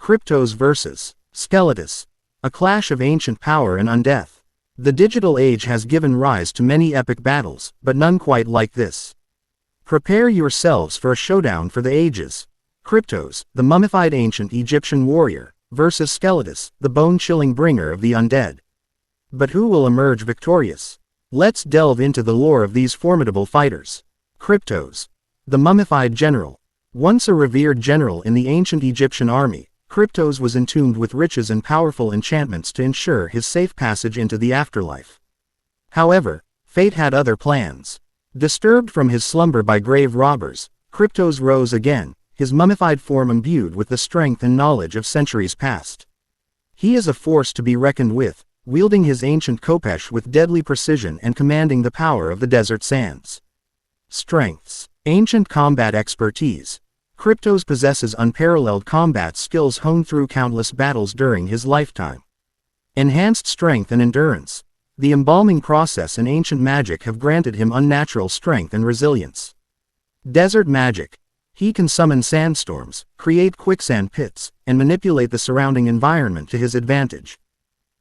Kryptos vs. Skeletus. A clash of ancient power and undeath. The digital age has given rise to many epic battles, but none quite like this. Prepare yourselves for a showdown for the ages. Kryptos, the mummified ancient Egyptian warrior, versus Skeletus, the bone-chilling bringer of the undead. But who will emerge victorious? Let's delve into the lore of these formidable fighters. Kryptos, the mummified general. Once a revered general in the ancient Egyptian army, Kryptos was entombed with riches and powerful enchantments to ensure his safe passage into the afterlife. However, fate had other plans. Disturbed from his slumber by grave robbers, Kryptos rose again, his mummified form imbued with the strength and knowledge of centuries past. He is a force to be reckoned with, wielding his ancient khopesh with deadly precision and commanding the power of the desert sands. Strengths. Ancient combat expertise. Kryptos possesses unparalleled combat skills honed through countless battles during his lifetime. Enhanced strength and endurance. The embalming process and ancient magic have granted him unnatural strength and resilience. Desert magic. He can summon sandstorms, create quicksand pits, and manipulate the surrounding environment to his advantage.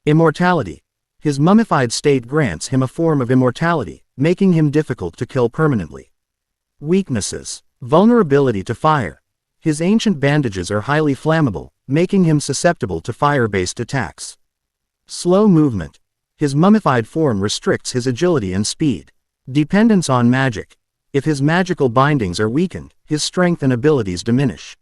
Immortality. His mummified state grants him a form of immortality, making him difficult to kill permanently. Weaknesses. Vulnerability to fire. His ancient bandages are highly flammable, making him susceptible to fire-based attacks. Slow movement. His mummified form restricts his agility and speed. Dependence on magic. If his magical bindings are weakened, his strength and abilities diminish.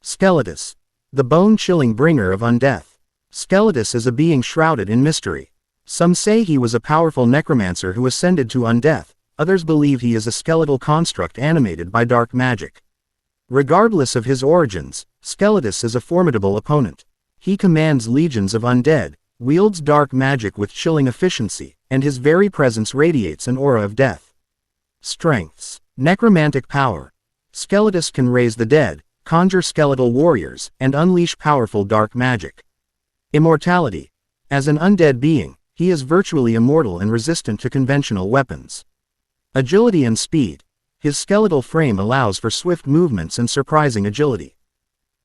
Skeletus, the bone-chilling bringer of undeath. Skeletus is a being shrouded in mystery. Some say he was a powerful necromancer who ascended to undeath. Others believe he is a skeletal construct animated by dark magic. Regardless of his origins, Skeletus is a formidable opponent. He commands legions of undead, wields dark magic with chilling efficiency, and his very presence radiates an aura of death. Strengths. Necromantic power. Skeletus can raise the dead, conjure skeletal warriors, and unleash powerful dark magic. Immortality. As an undead being, he is virtually immortal and resistant to conventional weapons. Agility and speed. His skeletal frame allows for swift movements and surprising agility.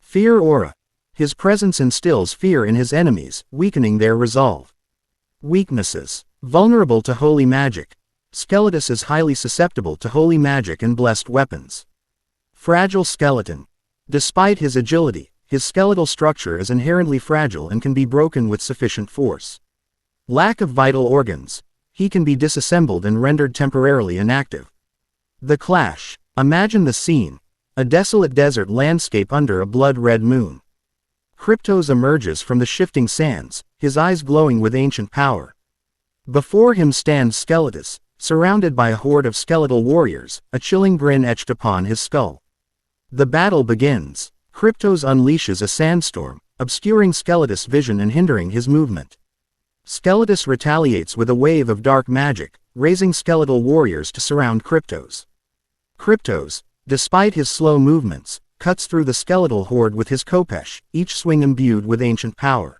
Fear aura. His presence instills fear in his enemies, weakening their resolve. Weaknesses. Vulnerable to holy magic. Skeletus is highly susceptible to holy magic and blessed weapons. Fragile skeleton. Despite his agility, his skeletal structure is inherently fragile and can be broken with sufficient force. Lack of vital organs. He can be disassembled and rendered temporarily inactive. The clash. Imagine the scene. A desolate desert landscape under a blood-red moon. Kryptos emerges from the shifting sands, his eyes glowing with ancient power. Before him stands Skeletus, surrounded by a horde of skeletal warriors, a chilling grin etched upon his skull. The battle begins. Kryptos unleashes a sandstorm, obscuring Skeletus' vision and hindering his movement. Skeletus retaliates with a wave of dark magic, raising skeletal warriors to surround Kryptos. Kryptos, despite his slow movements, cuts through the skeletal horde with his khopesh, each swing imbued with ancient power.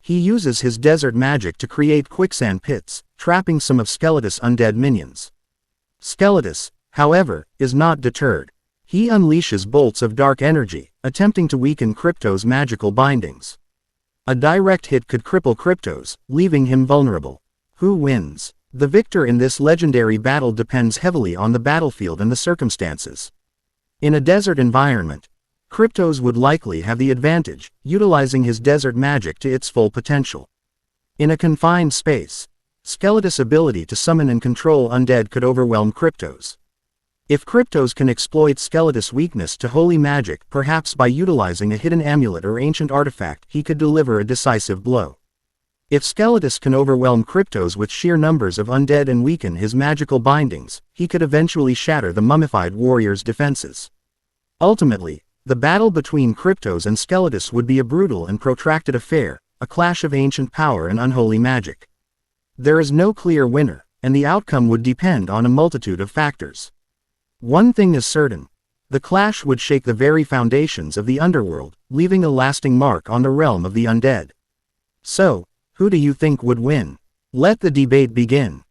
He uses his desert magic to create quicksand pits, trapping some of Skeletus' undead minions. Skeletus, however, is not deterred. He unleashes bolts of dark energy, attempting to weaken Kryptos' magical bindings. A direct hit could cripple Kryptos, leaving him vulnerable. Who wins? The victor in this legendary battle depends heavily on the battlefield and the circumstances. In a desert environment, Kryptos would likely have the advantage, utilizing his desert magic to its full potential. In a confined space, Skeletus' ability to summon and control undead could overwhelm Kryptos. If Kryptos can exploit Skeletus' weakness to holy magic, perhaps by utilizing a hidden amulet or ancient artifact, he could deliver a decisive blow. If Skeletus can overwhelm Kryptos with sheer numbers of undead and weaken his magical bindings, he could eventually shatter the mummified warrior's defenses. Ultimately, the battle between Kryptos and Skeletus would be a brutal and protracted affair, a clash of ancient power and unholy magic. There is no clear winner, and the outcome would depend on a multitude of factors. One thing is certain. The clash would shake the very foundations of the underworld, leaving a lasting mark on the realm of the undead. So, who do you think would win? Let the debate begin.